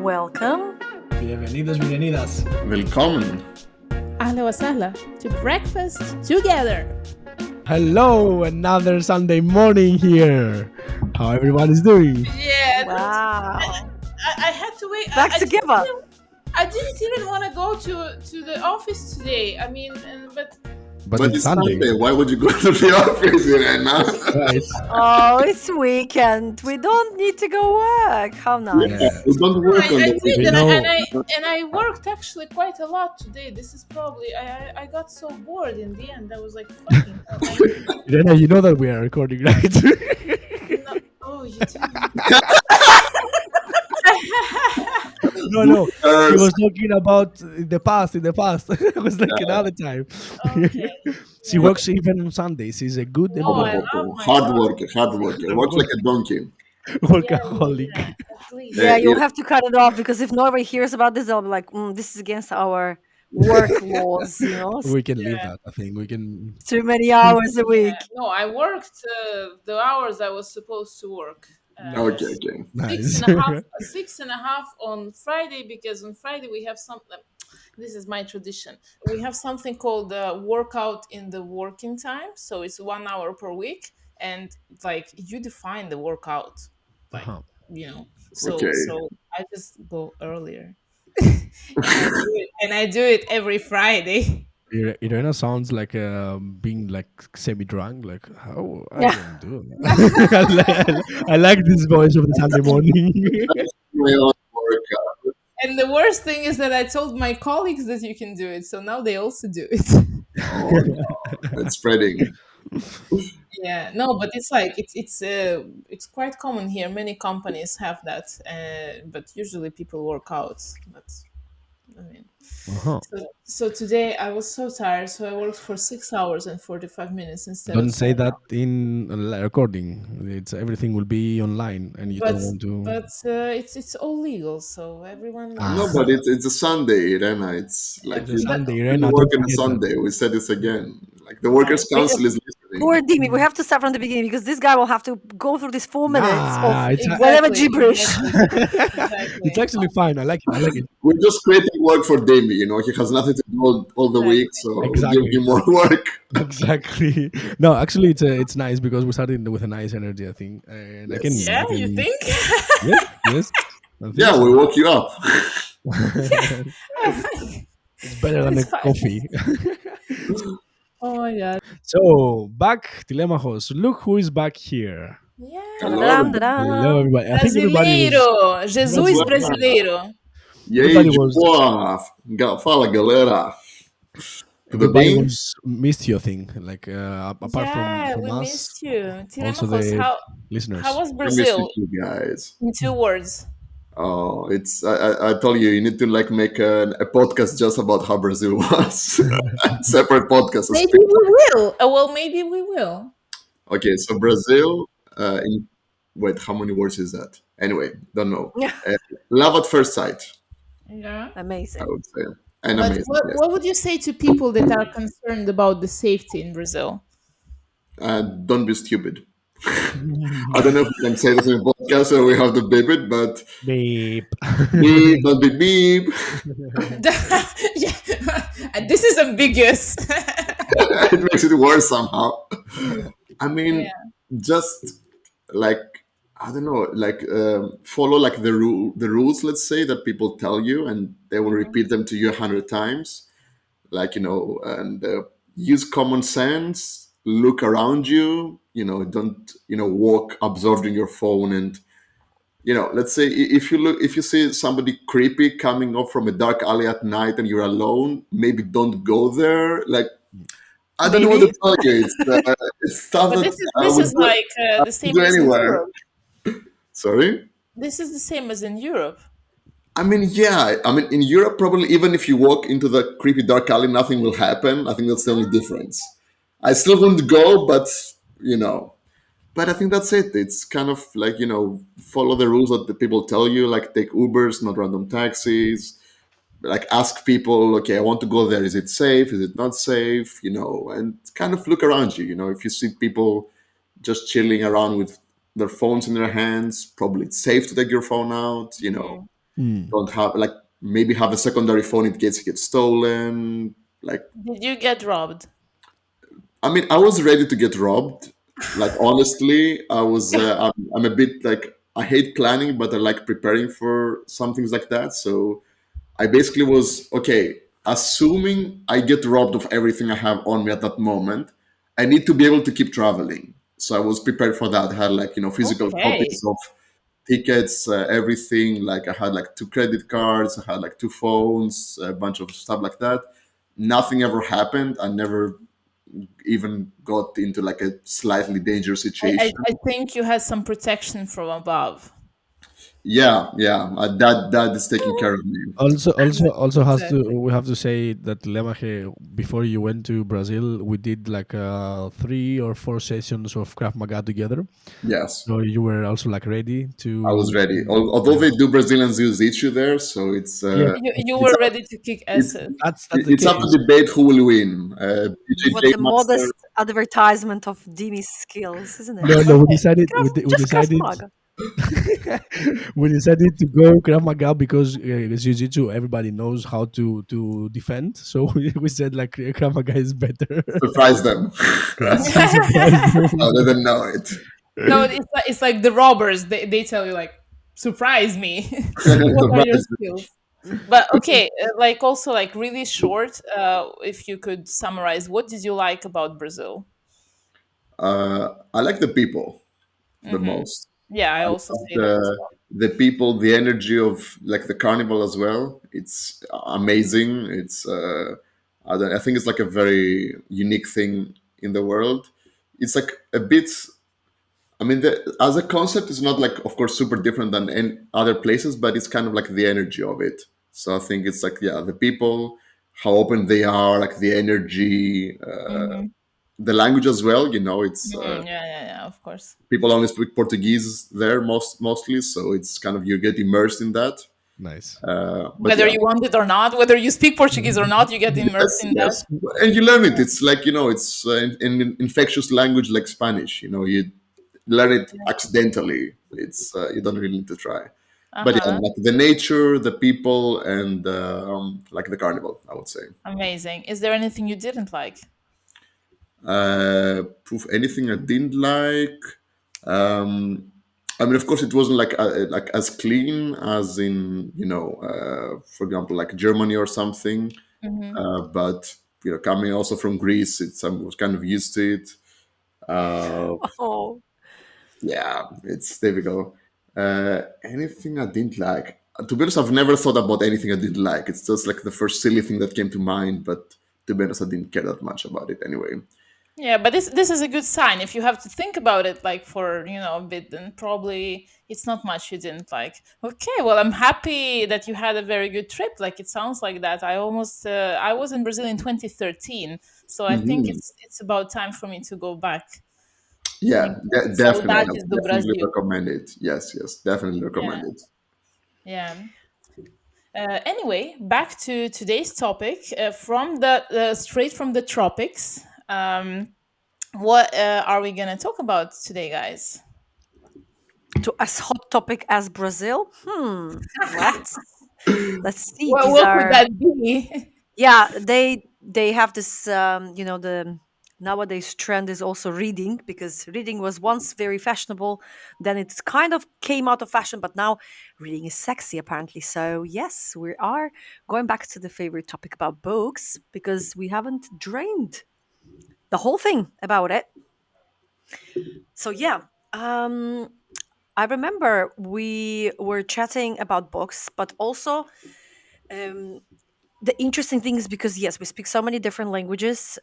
Welcome. Bienvenidos, bienvenidas. Willkommen. Ahla wa sahla to breakfast together. Hello, another Sunday morning here. How everyone is doing? Yeah. Wow. I had to wait. Back together. I didn't even want to go to the office today. I mean, But it's Sunday. Why would you go to the office, Irena? Right. Oh, it's weekend. We don't need to go work. How nice. Yeah. We don't work on I the did, We and, know- and I worked actually quite a lot today. This is probably I got so bored in the end. I was like, fucking hell. Irena, you know that we are recording, right? Oh, you do. No. He was talking about the past. It was like another time. Okay. She works even on Sundays. She's a good Oh, I love my Hard work. worker. Works like a donkey. workaholic. Yeah, at least. Yeah, you'll yeah. have to cut it off because if nobody hears about this, they'll be like, this is against our work laws, We can leave that. I think we can. Too many hours a week. No, I worked the hours I was supposed to work. Okay. Nice. 6.5 on Friday, because on Friday we have something. This is my tradition. We have something called workout in the working time. So it's 1 hour per week, and like you define the workout, like Uh-huh. you know. So Okay. so I just go earlier, and I do it every Friday. Irena sounds like being like semi-drunk. Like how I Yeah. don't do it. I like this voice of the Sunday morning. My own workout. And the worst thing is that I told my colleagues that you can do it, so now they also do it. Oh, no. It's spreading. Yeah, no, but it's like it's quite common here. Many companies have that, but usually people work out. But I mean, Uh-huh. so today I was so tired, so I worked for 6 hours and 45 minutes instead Don't of say 7 that in a recording. It's everything will be online, and you But don't want to. but it's all legal, so everyone. Ah. No, but it's a Sunday, Irena. It's like It's a Sunday, you Irena. work Don't on a forget that. Sunday. We said this again. Like the Workers' Council is Poor listening. Dimi, we have to start from the beginning because this guy will have to go through these 4 minutes Nah, of it's whatever gibberish. Exactly. it's actually fine. I like it. We're just creating work for Davey. You know, he has nothing to do all the week, so Exactly. give him more work. Exactly. No, actually, it's nice because we started with a nice energy. I think, and I can. Yes. Yeah, I can you think? Yes. I think Yeah, so. we woke you up. It's better than a It's fine. coffee. Oh my god. So back, Telemachos. Look who is back here. Yeah. Hello, Da-da-dam, everybody. da-dam. Hello, everybody. I think everybody was. Brasileiro! Jesus Brasileiro. brasileiro! E aí, Everybody de was- boa? Fala, galera. Tudo Everybody bem? was missed you, I think. Like apart Yeah, from we us, missed you. also Telemachos, the how listeners. was I miss Brazil you guys. in 2 words? Oh, it's I told you need to like make a podcast just about how Brazil was. Separate podcast. Maybe we will. Well, maybe we will. Okay, so Brazil. Wait, how many words is that? Anyway, don't know. Love at first sight, Yeah. Amazing. I would say, and But amazing. Yes. what would you say to people that are concerned about the safety in Brazil? Don't be stupid. I don't know if we can say this in a podcast or we have to beep it, but Beep. beep, don't be beep. Yeah. This is ambiguous. It makes it worse somehow. I mean, Yeah. just like I don't know, like follow like the rules. Let's say that people tell you, and they will repeat them to you 100 times. Like and use common sense. Look around you. Don't walk absorbed in your phone and. Let's say if you see somebody creepy coming up from a dark alley at night and you're alone, maybe don't go there. Like, I don't know what to tell you. It's stuff But that this is like the same do as in anywhere. Europe. Sorry? This is the same as in Europe. I mean, yeah. I mean, in Europe, probably even if you walk into the creepy dark alley, nothing will happen. I think that's the only difference. I still wouldn't go, but But I think that's it. It's kind of like, follow the rules that the people tell you, like take Ubers, not random taxis. Like ask people, okay, I want to go there. Is it safe? Is it not safe? And kind of look around you. If you see people just chilling around with their phones in their hands, probably it's safe to take your phone out. Hmm. don't have like maybe have a secondary phone in case it gets stolen. Like, Did you get robbed? I mean, I was ready to get robbed. Like, honestly, I was. I'm a bit like I hate planning, but I like preparing for some things like that. So I basically was okay. Assuming I get robbed of everything I have on me at that moment, I need to be able to keep traveling. So I was prepared for that. I had like physical Okay. copies of tickets, everything. Like I had like two credit cards, I had like two phones, a bunch of stuff like that. Nothing ever happened. I never even got into like a slightly dangerous situation. I think you had some protection from above. Yeah, yeah, that is taking care of me. Also has to Exactly. we have to say that Lemache, before you went to Brazil, we did like 3 or 4 sessions of Krav Maga together. Yes, So you were also like ready I was to. ready. Although Yeah, they do Brazilian Jiu-Jitsu there, so yeah. You it's were up, ready to kick it's asses. That's the it's up case. to debate who will win. What BJJ the master. modest advertisement of Dimi's skills, isn't it? No, no, we Okay. decided we Just Krav decided Maga. we decided to go Krav Maga because Jiu-Jitsu everybody knows how to defend. So we said like Krav Maga is better. Surprise them. Yeah, surprise I them. didn't know it. No, it's like the robbers. They tell you like, surprise me. What are your Surprise them. skills? But okay, like also like really short. If you could summarize, what did you like about Brazil? I like the people the Hmm. most. Yeah, I I also love say that as well. the people, the energy of like the carnival as well. It's amazing. It's I think it's like a very unique thing in the world. It's like a bit. I mean, as a concept, it's not like, of course, super different than any other places, but it's kind of like the energy of it. So I think it's like, yeah, the people, how open they are, like the energy, Hmm. the language as well. It's Yeah, of course. people only speak Portuguese there mostly, so it's kind of you get immersed in that. Nice. But Whether yeah, you want it or not, whether you speak Portuguese or not, you get immersed yes, in that. yes, and you learn it. It's like it's an infectious language like Spanish. You learn it accidentally. It's you don't really need to try. Uh But yeah, huh. like the nature, the people, and like the carnival, I would say. Amazing. Is there anything you didn't like? Proof anything I didn't like. Um, I mean, of course, it wasn't like as clean as in for example, like Germany or something. Hmm. But coming also from Greece, I was kind of used to it. Uh, Oh, yeah, it's difficult. Anything I didn't like. To be honest, I've never thought about anything I didn't like. It's just like the first silly thing that came to mind. But to be honest, I didn't care that much about it anyway. Yeah, but this is a good sign. If you have to think about it like for, a bit, then probably it's not much you didn't like. Okay, well, I'm happy that you had a very good trip. Like it sounds like that. I was in Brazil in 2013, so I think Mhm. it's about time for me to go back. Yeah, Think definitely. I saudades do definitely Brasil. recommend it. Yes, yes, definitely Yeah. recommend it. Yeah. Anyway, back to today's topic from the straight from the tropics. What are we gonna talk about today, guys? to as hot topic as Brazil. Let's see. These What could are that be? yeah. They have this. The nowadays trend is also reading because reading was once very fashionable. Then it's kind of came out of fashion, but now reading is sexy apparently. So yes, we are going back to the favorite topic about books because we haven't drained the whole thing about it. So yeah, um, I remember we were chatting about books, but also um, the interesting thing is because yes, we speak so many different languages,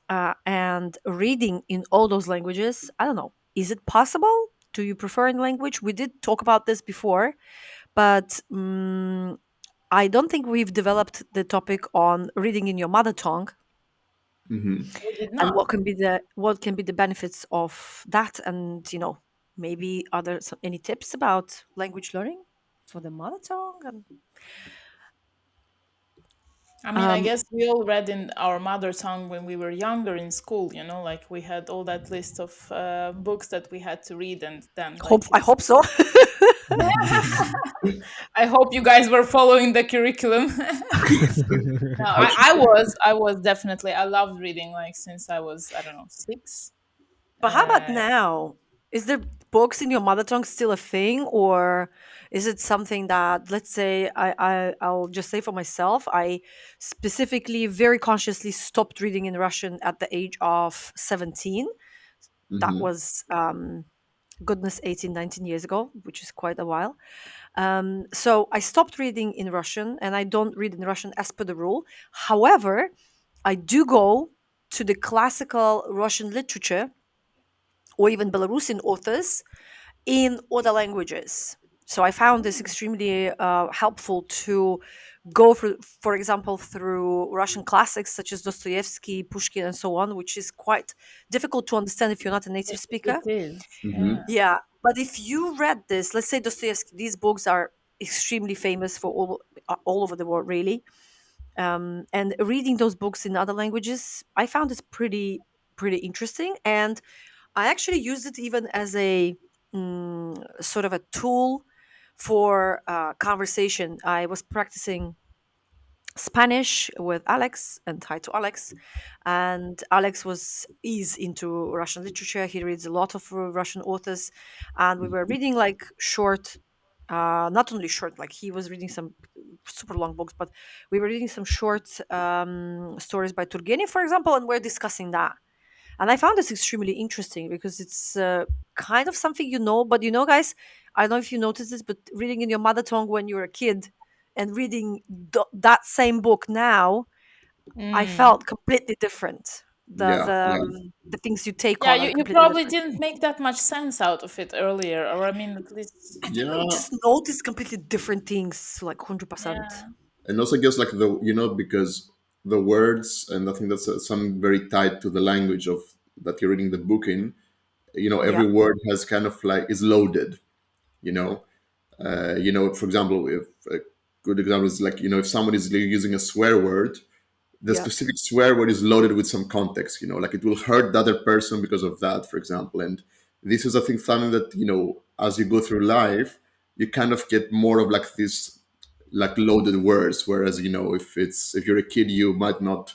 and reading in all those languages. I don't know. Is it possible? Do you prefer in language? We did talk about this before, but I don't think we've developed the topic on reading in your mother tongue Hmm. We did and not. what can be the benefits of that, and maybe are there any tips about language learning for the mother tongue? And I mean, I Um, guess we all read in our mother tongue when we were younger in school, you know, like we had all that list of books that we had to read, and then hope like I it's. hope so. I hope you guys were following the curriculum. No, I was definitely. I loved reading like since I was, I don't know, 6. But how about Uh, now? Is there books in your mother tongue still a thing, or is it something that, let's say, I'll just say for myself, I specifically, very consciously stopped reading in Russian at the age of 17. That Hmm. was goodness 18, 19 years ago, which is quite a while. So I stopped reading in Russian, and I don't read in Russian as per the rule. However, I do go to the classical Russian literature or even Belarusian authors in other languages. So I found this extremely helpful to go through, for example, through Russian classics such as Dostoevsky, Pushkin, and so on, which is quite difficult to understand if you're not a native it speaker. is, Hmm. yeah. Yeah, but if you read this, let's say Dostoevsky, these books are extremely famous for all over the world, really. And reading those books in other languages, I found it pretty interesting, and I actually used it even as a sort of a tool for conversation. I was practicing Spanish with Alex, and hi to Alex. And Alex is into Russian literature. He reads a lot of Russian authors, and we were reading like short, not only short, like he was reading some super long books, but we were reading some short stories by Turgenev, for example, and we're discussing that. And I found this extremely interesting because it's kind of something but guys, I don't know if you noticed this, but reading in your mother tongue when you're a kid and reading that same book now, I Mm. felt completely different. The Yeah, the yeah, um, the things you take Yeah, on you, are you completely probably different. didn't make that much sense out of it earlier, or I mean, at least, I think we yeah. just notice completely different things, like 100%. yeah. And also, I guess like because the words, and I think that's something very tied to the language of that you're reading the book in. Yeah, Every word has kind of like is loaded. You know, for example, if a good example is like if someone is like using a swear word, the yeah. specific swear word is loaded with some context, like it will hurt the other person because of that, for example. And this is, I think, something that, as you go through life, you kind of get more of like this, like loaded words. Whereas, if you're a kid, you might not,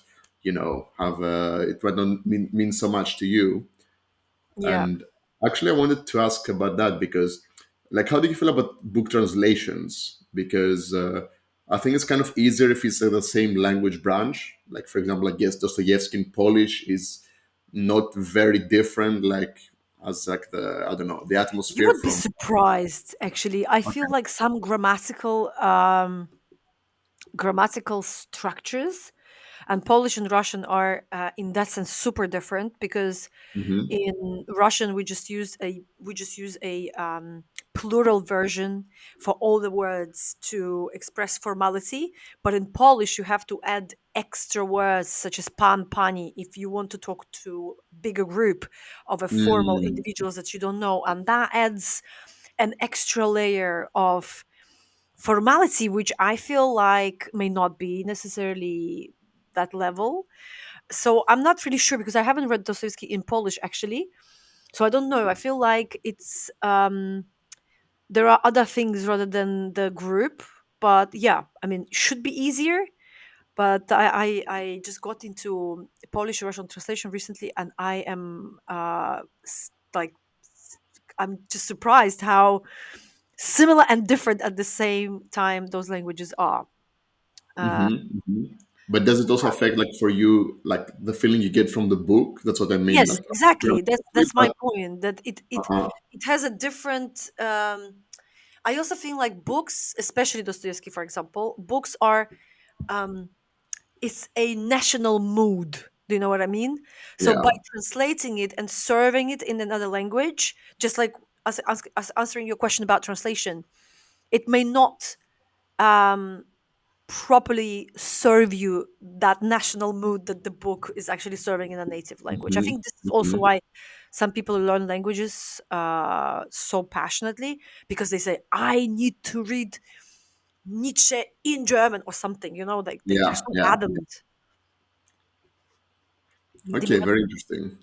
have, it might not mean so much to you. Yeah. And actually, I wanted to ask about that because, like, how do you feel about book translations? Because I think it's kind of easier if it's the same language branch. Like, for example, I guess Dostoevsky in Polish is not very different, like, as like I don't know, the You atmosphere would be from. surprised, actually. I feel Okay. like some grammatical structures and Polish and Russian are in that sense super different because Hmm. in Russian we just use a plural version for all the words to express formality, but in Polish you have to add extra words such as pan, pani if you want to talk to bigger group of a formal Mm, individuals that you don't know, and that adds an extra layer of formality, which I feel like may not be necessarily that level. So I'm not really sure because I haven't read Dostoevsky in Polish actually. So I don't know. I feel like it's there are other things rather than the group. But yeah, I mean, should be easier. But I just got into Polish Russian translation recently, and I am I'm just surprised how similar and different at the same time those languages are. Uh, mhm, mhm. But does it also affect, like, for you, like the feeling you get from the book? That's what I mean. yes, Like, exactly. That's my point. That uh-huh. it has a different. I also feel like books, especially Dostoevsky, for example, books are um, it's a national mood. Do you know what I mean? So by Yeah. translating it and serving it in another language, just like us answering your question about translation, it may not um, properly serve you that national mood that the book is actually serving in a native language. I Mhm, think this is also mhm. why some people learn languages so passionately because they say, I need to read Nietzsche in German or something, like they're Yeah, so yeah. adamant. Did you Okay, have very interesting.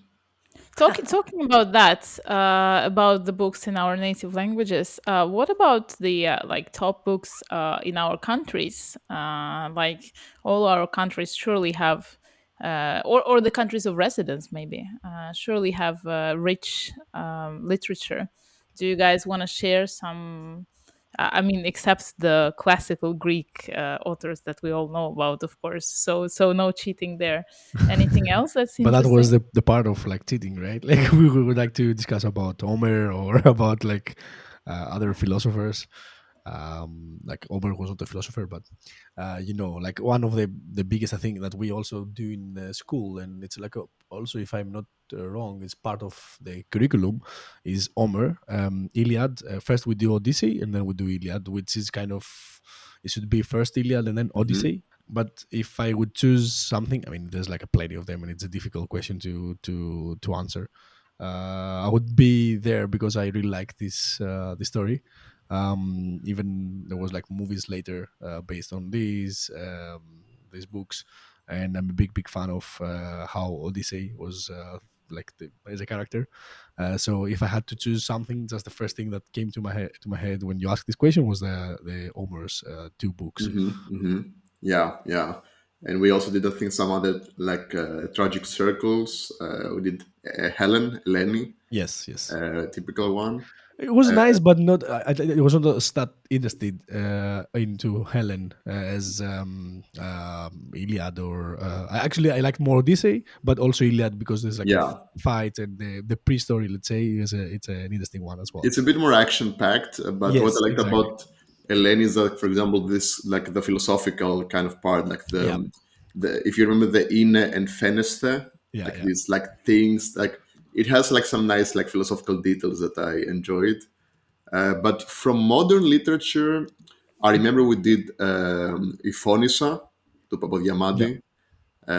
Talking about that, about the books in our native languages, what about the like top books in our countries? Like all our countries surely have, or the countries of residence maybe, surely have rich literature. Do you guys want to share some? I mean, except the classical Greek authors that we all know about, of course. So no cheating there. Anything else that's But that was interesting? the part of like cheating, right? Like we would like to discuss about Homer or about like other philosophers. Like Homer was not a philosopher, but like one of the biggest I think that we also do in school, and it's like also, if I'm not wrong, it's part of the curriculum, is Homer, Iliad. First we do Odyssey, and then we do Iliad, which is kind of, it should be first Iliad and then Hmm. Odyssey. But if I would choose something, I mean, there's like a plenty of them, and it's a difficult question to answer. I would be there because I really like this story. Even there was like movies later based on these books, and I'm a big fan of how Odyssey was as a character. So if I had to choose something, just the first thing that came to my head when you asked this question was the Homer's two books. Hmm. Hmm. Yeah, yeah. And we also did, I think, some other like tragic circles. We did Helen, Eleni, Yes, yes. typical one. It was Uh, nice, but not. It was not that interested into Helen as Iliad or. Actually, I like more Odyssey, but also Iliad because there's like a yeah, fight, and the pre-story. Let's say it's an interesting one as well. it's a bit more action packed. But what I Yes, liked exactly. about Eleni is that, for example, this like the philosophical kind of part, like Yeah, the if you remember the Ine and Feneste, yeah, like yeah. these like things, like it has like some nice like philosophical details that I enjoyed. But from modern literature, I remember we did Iphonissa to Yeah, Papadiamadi,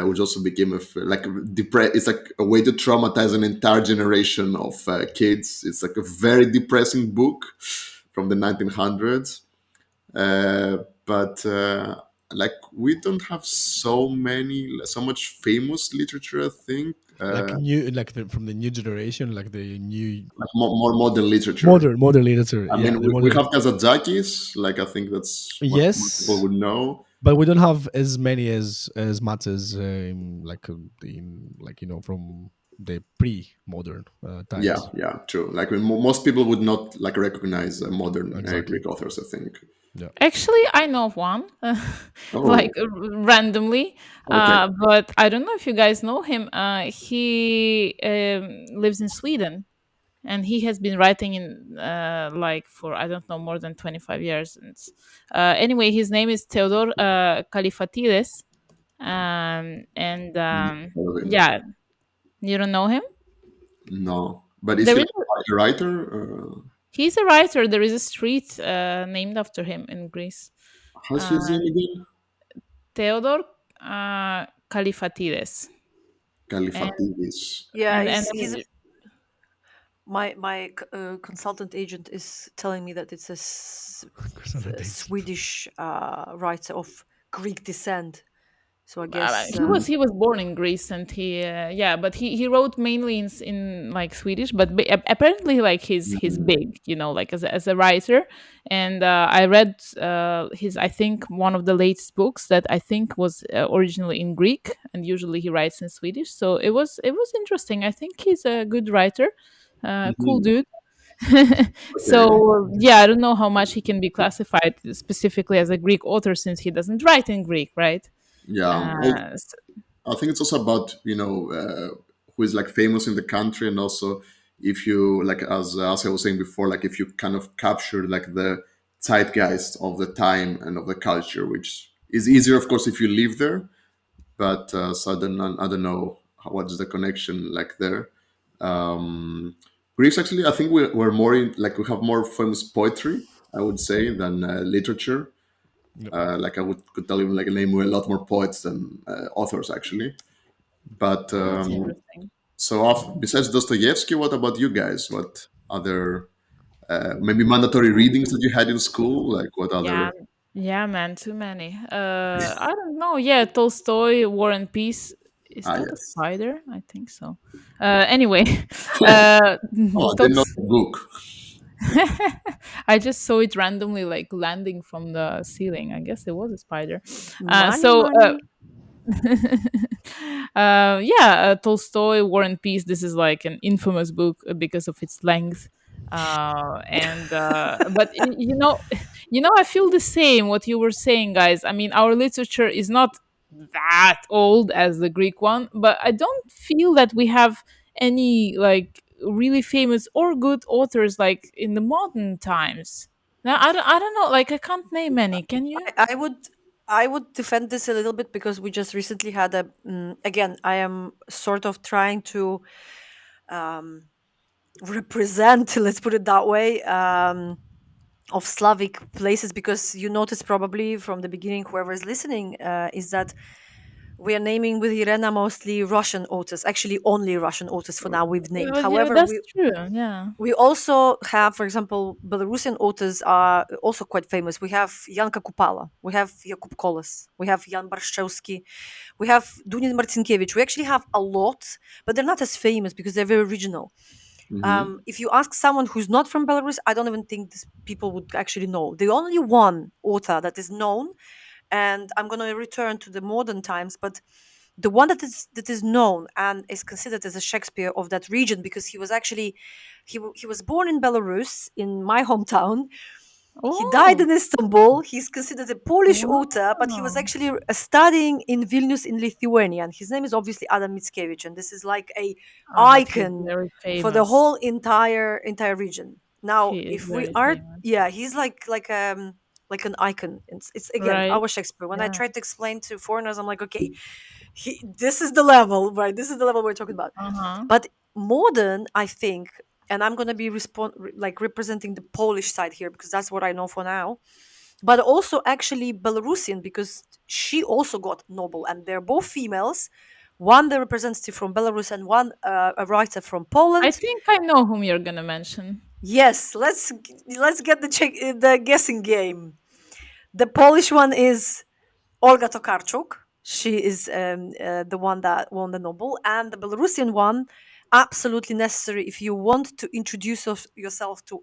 which also became it's like a way to traumatize an entire generation of kids. It's like a very depressing book from the 1900s. But like we don't have so much famous literature. I think like new, like from the new generation, like the new like more modern literature. modern literature. I Yeah, mean, the we modern. have Kazadzakis. Like I think that's what most people Yes, would know. but we don't have as many as much as from the pre-modern Yeah, times. yeah, true. Like most people would not like recognize modern Exactly. Greek authors. I think. Yeah. Actually, I know of one, like Oh, randomly, okay. but I don't know if you guys know him. He lives in Sweden, and he has been writing in like for I don't know more than 25 years. And anyway, his name is Theodor Kallifatides, and Heard of him. yeah, you don't know him. No, but is he There is like a writer? He's a writer. There is a street named after him in Greece. How's his Uh, name again? Theodor Kallifatides, and Kallifatides. Yeah, and he's my consultant agent is telling me that it's a Swedish writer of Greek descent. So I guess Mhm. he was born in Greece, and yeah, but he wrote mainly in like Swedish, but apparently like he's Mhm. big, like as a writer. And I read his, I think, one of the latest books that I think was originally in Greek, and usually he writes in Swedish. So it was interesting. I think he's a good writer, cool Mhm. dude. Okay. So yeah, I don't know how much he can be classified specifically as a Greek author since he doesn't write in Greek, right? Yeah. Well, Uh, I think it's also about who is like famous in the country, and also if you like as I was saying before, like if you kind of capture like the zeitgeist of the time and of the culture, which is easier, of course, if you live there. But so I don't know what's the connection like there. Um, Greeks actually, I think we're more in like we have more famous poetry, I would say, than literature. Yep. Like I could tell you like name a lot more poets than authors actually. But that's interesting. besides Dostoevsky, what about you guys? What other maybe mandatory readings that you had in school? Like what Yeah, other? Yeah, man, too many. I don't know. Yeah, Tolstoy, War and Peace. Is Ah, that a yes. spider? I think so. Anyway, uh, Oh, I didn't know Tols- the book. I just saw it randomly, like landing from the ceiling. I guess it was a spider. Uh, Money, so money. yeah, Tolstoy, War and Peace. This is like an infamous book because of its length. And but I feel the same. What you were saying, guys. I mean, our literature is not that old as the Greek one, but I don't feel that we have any like really famous or good authors like in the modern times. Now, I don't know. Like, I can't name any. Can you? I would defend this a little bit because we just recently had a again. I am sort of trying to um, represent, let's put it that way, of Slavic places, because you notice probably from the beginning, whoever is listening, is that we are naming with Irena mostly Russian authors. Actually, only Russian authors for now we've named. Yeah, However, that's we true. Yeah. we also have, for example, Belarusian authors are also quite famous. We have Yanka Kupala, we have Jakub Kolas, we have Jan Barszczewski, we have Dunin Marcinkevich. We actually have a lot, but they're not as famous because they're very original. Hmm. If you ask someone who's not from Belarus, I don't even think these people would actually know. The only one author that is known, and I'm going to return to the modern times, but the one that is known and is considered as a Shakespeare of that region, because he was actually he was born in Belarus, in my hometown. He died Oh, in Istanbul. He's considered a Polish author, but he was wow. actually studying in Vilnius in Lithuania. And his name is obviously Adam Mickiewicz, and this is like a I bet he's icon very for the famous. whole entire region. Now, He is if we very are, famous. yeah, he's like an icon. It's again Right? our Shakespeare. When I Yeah. try to explain to foreigners, I'm like, okay, this is the level, right? This is the level we're talking about. Uh-huh. But modern, I think, and I'm gonna be like representing the Polish side here because that's what I know for now. But also actually Belarusian, because she also got Nobel, and they're both females. One the representative from Belarus, and one a writer from I Poland. think I know whom you're gonna mention. Yes, let's get the guessing game. The Polish one is Olga Tokarczuk. She is the one that won the Nobel, and the Belarusian one, absolutely necessary if you want to introduce yourself to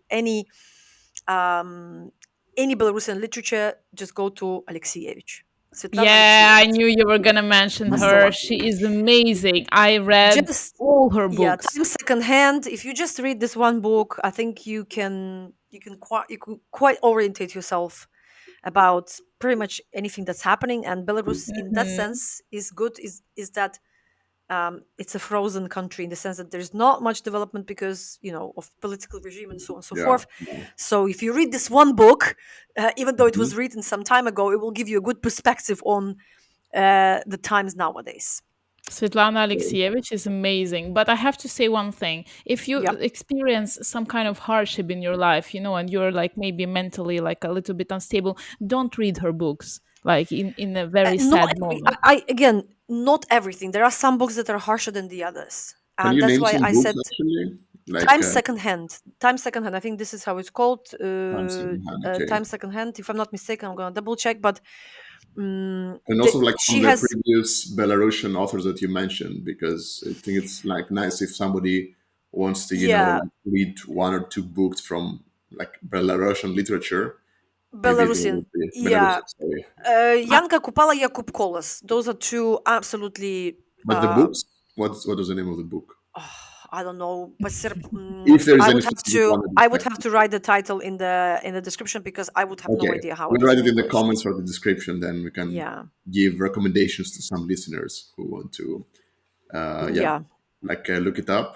um, any Belarusian literature. Just go to Alexievich, Svetlana Yeah, I Alexievich. knew you were gonna mention That's the her. one. She is amazing. I read Just all her yeah, books. time secondhand. If you just read this one book, I think you can quite orientate yourself about pretty much anything that's happening. And Belarus, in that Mhm. sense, is good. Is that it's a frozen country in the sense that there's not much development because of political regime and so on and so Yeah. forth. So if you read this one book, even though it Mhm. was written some time ago, it will give you a good perspective on the times nowadays. Svetlana Alexievich is amazing. But I have to say one thing. If you Yeah. experience some kind of hardship in your life, and you're like maybe mentally like a little bit unstable, don't read her books like in a very Not sad every, moment. again, not everything. There are some books that are harsher than the others, Can and you that's name why some I books said actually? Like time secondhand. Time secondhand. I think this is how it's called. time secondhand. Okay. Time secondhand. If I'm not mistaken, I'm gonna double check. But And also like from she the has previous Belarusian authors that you mentioned, because I think it's like nice if somebody wants to, yeah, like read one or two books from like Belarusian literature. Maybe they Belarusian. would be Yeah, Belarusian, sorry. Yanka Kupala, Jakub Kolas. Those are two absolutely. But the books, what was the name of the book? I don't know, but If there is I any would have specific to. one that you I would can. have to write the title in the description because I would have no Okay, idea how it we'll is write in it in the English. comments or the description. Then we can Yeah, give recommendations to some listeners who want to, yeah, yeah. like look it up.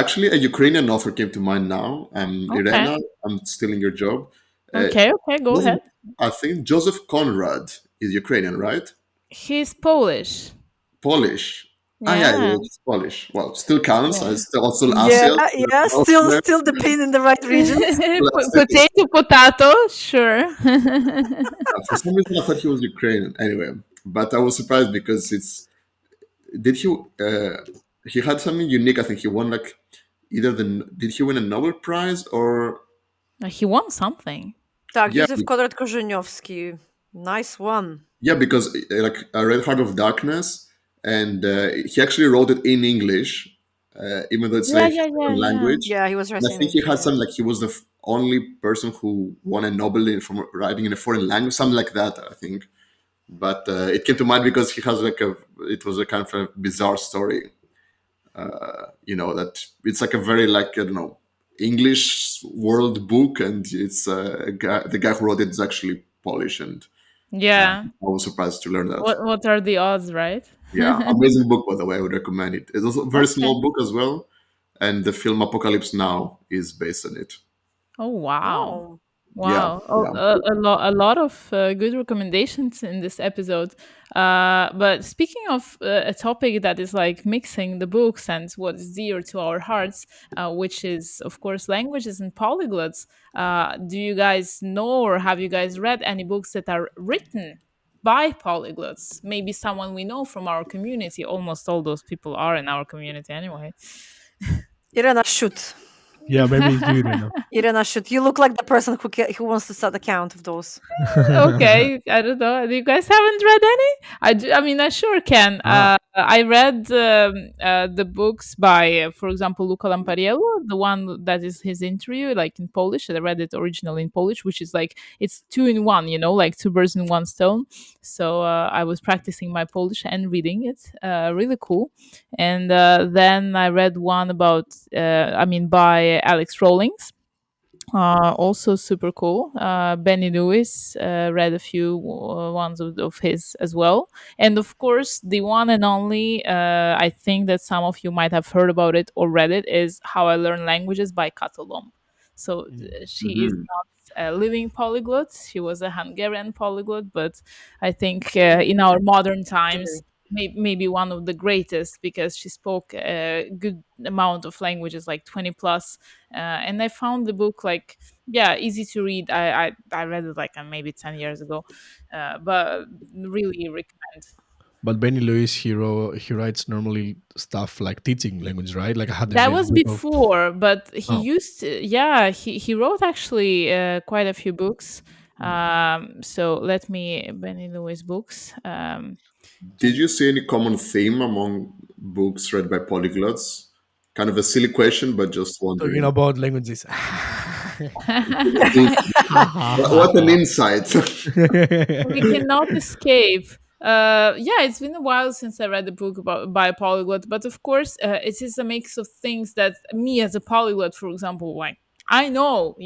Actually, a Ukrainian author came to mind now. Okay. Irena, I'm stealing your job. Uh, Okay, go ahead. Joseph- I think Joseph Conrad is Ukrainian, right? He's Polish. Polish. Ah, yeah, Yeah. it's Polish. Well, still counts. Yeah. It's still also Yeah, Asia. So yeah, also still there. still the pin in the right regions. Let's say it's- Potato, potato, sure. for some reason, I thought he was Ukrainian. Anyway, but I was surprised because it's did he he had something unique. I think he won like either the did he win a Nobel Prize or He won something. Tak, Yeah, Józef Konrad Korzeniowski. Nice one. yeah, because like I read Heart of Darkness, and he actually wrote it in English, even though it's Yeah, like yeah, his yeah, own yeah. language. Yeah, he was And I writing think he English. had Yeah. some like he was the only person who won a Nobel from writing in a foreign language, something like that. I think, but it came to mind because he has like a it was a kind of a bizarre story. That it's like a very like I don't know English world book, and it's the guy who wrote it is actually Polish, and Yeah. I was surprised to learn that. What are the odds, right? Yeah, amazing book by the way. I would recommend it. It's also a very Okay. small book as well, and the film Apocalypse Now is based on it. Oh, wow. Oh, Yeah, Wow. Oh, yeah. a lot of good recommendations in this episode. But speaking of a topic that is like mixing the books and what is dear to our hearts, which is, of course, languages and polyglots, do you guys know or have you guys read any books that are written by polyglots? Maybe someone we know from our community. Almost all those people are in our community anyway. Irena should. Yeah, maybe it's you, Rena. Irena should. You look like the person who wants to start a count of those. Okay, I don't know. You guys haven't read any? I do. I mean, I sure can. Ah, I read the books by, for example, Luca Lampariello, the one that is his interview, like in Polish. I read it originally in Polish, which is like it's two in one, like two birds in one stone. So I was practicing my Polish and reading it. Really cool. And then I read one about, by Alex Rawlings, also super cool. Benny Lewis, read a few ones of his as well. And of course, the one and only, I think that some of you might have heard about it or read it, is How I Learn Languages by Kato Lomb. So she is Hmm. not a living polyglot. She was a Hungarian polyglot, but I think in our Mm, modern times, really. maybe one of the greatest, because she spoke a good amount of languages, like 20 plus. And I found the book like, yeah, easy to read. I read it like maybe 10 years ago, but really recommend. but Benny Lewis, he writes normally stuff like teaching language, right? Like That was academic book. before, but he Oh, used to, yeah, he wrote actually quite a few books. So let me Benny Lewis books. Did you see any common theme among books read by polyglots? Kind of a silly question, but just talking wondering. about languages. What an insight! We cannot escape. Yeah, it's been a while since I read the book about by a polyglot, but of course, it is a mix of things that me as a polyglot, for example, like I know,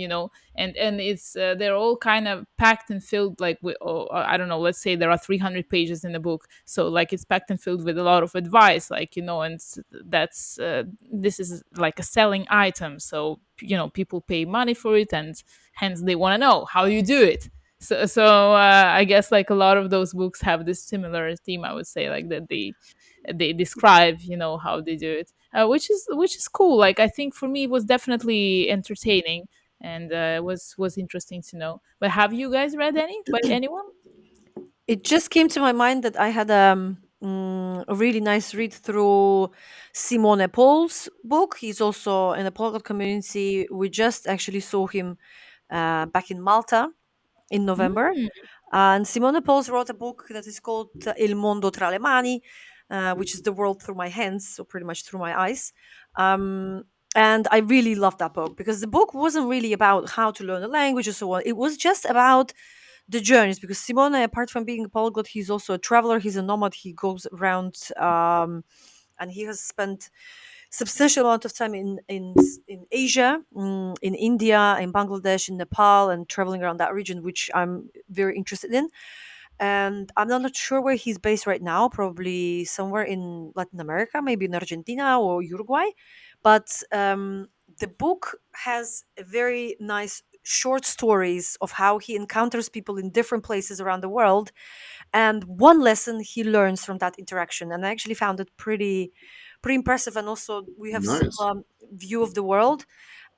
and it's they're all kind of packed and filled like with, I don't know, let's say there are 300 pages in the book, so like it's packed and filled with a lot of advice, like and that's this is like a selling item, so people pay money for it, and hence they want to know how you do it. So I guess like a lot of those books have this similar theme. I would say like that they describe how they do it, which is cool. Like I think for me it was definitely entertaining, and was interesting to know. But have you guys read any by anyone? It just came to my mind that I had a really nice read through Simone Pols' book. He's also in the Polyglot community. We just actually saw him back in Malta in November. Mm. And Simone Pols wrote a book that is called Il Mondo tra le mani, which is the world through my hands, so pretty much through my eyes. Um, and I really loved that book because the book wasn't really about how to learn a language or so on. It was just about the journeys because Simone, apart from being a polyglot, he's also a traveler. He's a nomad. He goes around, and he has spent substantial amount of time in Asia, in India, in Bangladesh, in Nepal, and traveling around that region, which I'm very interested in. And I'm not sure where he's based right now. Probably somewhere in Latin America, maybe in Argentina or Uruguay. But the book has a very nice short stories of how he encounters people in different places around the world and one lesson he learns from that interaction. And I actually found it pretty impressive. And also we have Nice. similar view of the world,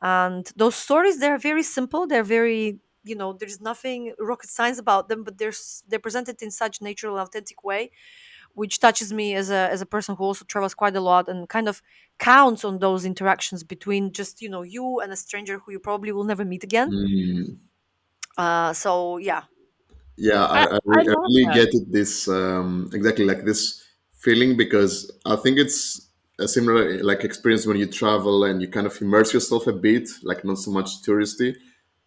and those stories, they're very simple, they're very, there's nothing rocket science about them, but they're presented in such natural and authentic way, which touches me as a person who also travels quite a lot and kind of counts on those interactions between just you and a stranger who you probably will never meet again. Mm. So yeah. Yeah, I I love really that. get it, this exactly like this feeling, because I think it's a similar like experience when you travel and you kind of immerse yourself a bit, like not so much touristy,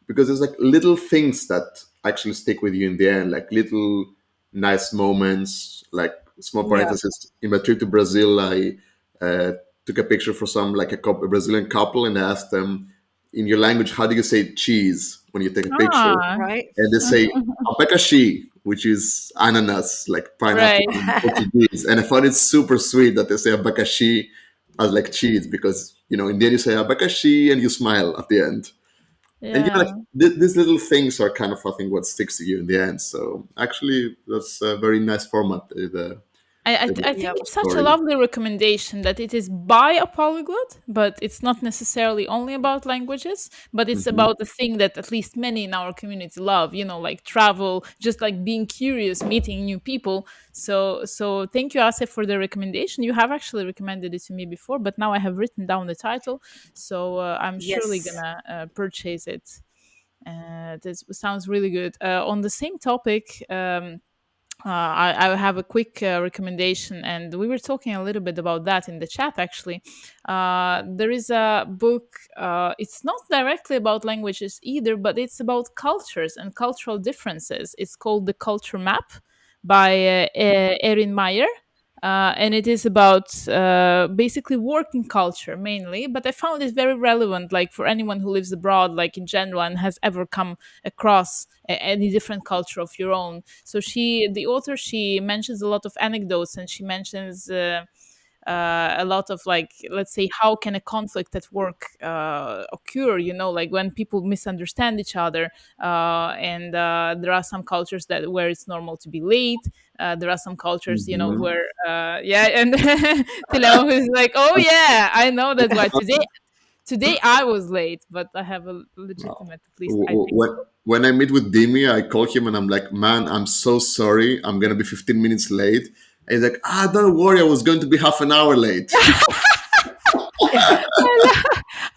because there's like little things that actually stick with you in the end, like little nice moments. Like, small Yeah. parenthesis, in my trip to Brazil, I uh, took a picture for some like a Brazilian couple, and I asked them, in your language, how do you say cheese when you take a picture? Ah, Right. And they say abacaxi, which is ananas, like pineapple right. in Portuguese. And I found it super sweet that they say abacaxi as like cheese, because in the end you say abacaxi and you smile at the end. And Yeah. like these little things are kind of, I think, what sticks to you in the end. So actually, that's a very nice format. I Yep. think it's such a Story. lovely recommendation that it is by a polyglot, but it's not necessarily only about languages, but it's Hmm. about the thing that at least many in our community love, like travel, just like being curious, meeting new people. So thank you, Ase, for the recommendation. You have actually recommended it to me before, but now I have written down the title, so I'm surely Yes. gonna purchase it. This sounds really good. On the same topic, I have a quick recommendation, and we were talking a little bit about that in the chat actually. There is a book, it's not directly about languages either, but it's about cultures and cultural differences. It's called The Culture Map by Erin Meyer. And it is about basically working culture mainly, but I found it very relevant, like for anyone who lives abroad, like in general, and has ever come across any different culture of your own. So the author, she mentions a lot of anecdotes, and she mentions a lot of, like, let's say, how can a conflict at work occur, like when people misunderstand each other. And there are some cultures that where it's normal to be late. There are some cultures, Hmm. where yeah. And Tileo is like, oh yeah, I know that. Why today I was late, but I have a legitimate, at least I think so. When I meet with Dimi, I call him and I'm like, man, I'm so sorry. I'm gonna be 15 minutes late. And he's like, don't worry, I was going to be half an hour late.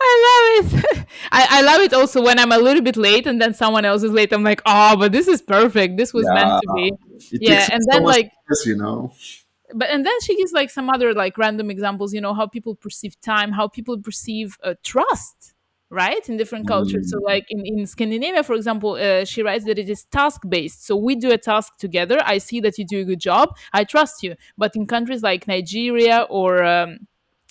I love it. I love it also when I'm a little bit late and then someone else is late. I'm like, oh, but this is perfect. This was meant Yeah, to be. it takes Yeah. And so then much like, stress. but and then she gives like some other like random examples, how people perceive time, how people perceive trust, right, in different cultures. So Mm, like in Scandinavia, for example, she writes that it is task based. So we do a task together, I see that you do a good job, I trust you. But in countries like Nigeria or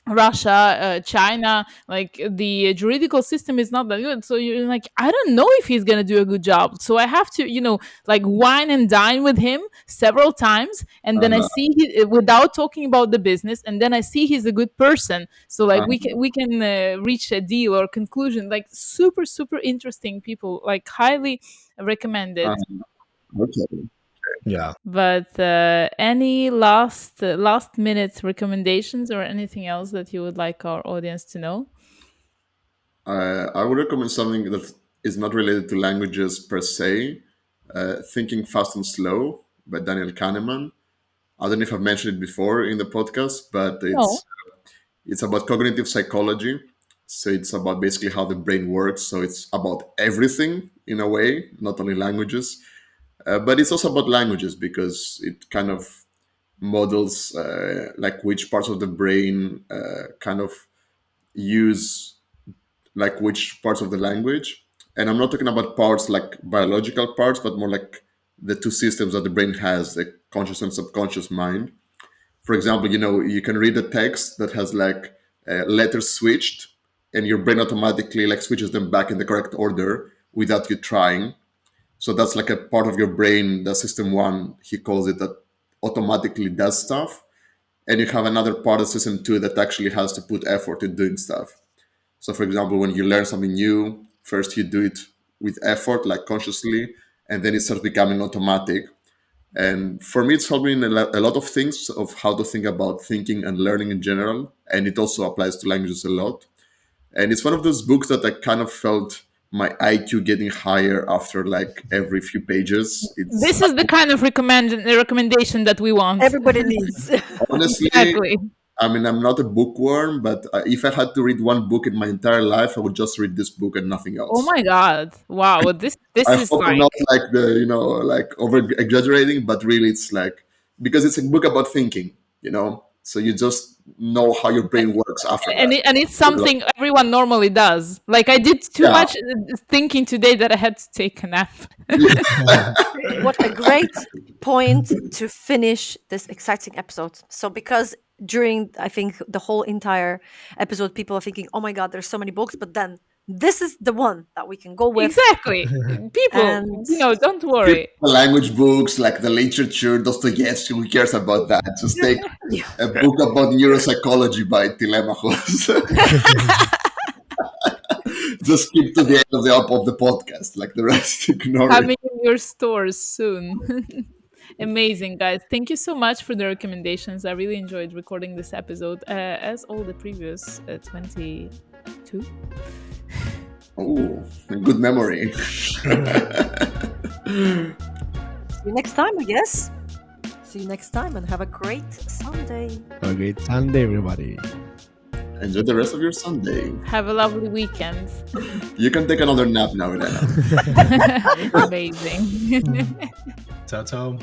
Russia, China, like the juridical system is not that good. So you're like, I don't know if he's gonna do a good job. So I have to, like wine and dine with him several times, and then I uh, see without talking about the business, and then I see he's a good person. So like uh, we can reach a deal or conclusion. Like super super interesting people. Like highly recommended. uh, okay. Yeah. But any last minute recommendations or anything else that you would like our audience to know? I would recommend something that is not related to languages per se. Thinking Fast and Slow by Daniel Kahneman. I don't know if I've mentioned it before in the podcast, but No. it's about cognitive psychology. So it's about basically how the brain works. So it's about everything in a way, not only languages, but it's also about languages because it kind of models like which parts of the brain kind of use like which parts of the language. And I'm not talking about parts like biological parts, but more like the two systems that the brain has, the conscious and subconscious mind. For example, you can read a text that has like letters switched, and your brain automatically like switches them back in the correct order without you trying. So that's like a part of your brain, the system one, he calls it, that automatically does stuff. And you have another part of system two that actually has to put effort in doing stuff. So, for example, when you learn something new, first you do it with effort, like consciously, and then it starts becoming automatic. And for me, it's helped me in a lot of things of how to think about thinking and learning in general. And it also applies to languages a lot. And it's one of those books that I kind of felt my IQ getting higher after like every few pages. It's This is the kind of recommendation that we want. Everybody needs. honestly, Exactly. I mean, I'm not a bookworm, but if I had to read one book in my entire life, I would just read this book and nothing Oh else. my God. Wow. This I is hope I'm like not like like over exaggerating, but really it's like, because it's a book about thinking, so you just know how your brain works after that. and it's something everyone normally does. Like I did too Yeah. much thinking today that I had to take a nap. What a great point to finish this exciting episode. So, because during, I think, the whole entire episode, people are thinking, oh my God, there's so many books, but then this is the one that we can go with. Exactly. People, And don't Skip worry. the language books, like the literature, Dostoevsky, who cares about that? Just take yeah, a book about neuropsychology by Telemachos. Just skip to the end of the podcast, like the rest, ignore it. Coming in your stores soon. Amazing, guys. Thank you so much for the recommendations. I really enjoyed recording this episode, as all the previous 22. Oh, good memory. see you next time, I guess. See you next time and have a great Sunday. Have a great Sunday, everybody. Enjoy the rest of your Sunday. Have a lovely weekend. You can take another nap now, Elena. Amazing. Ciao, ciao.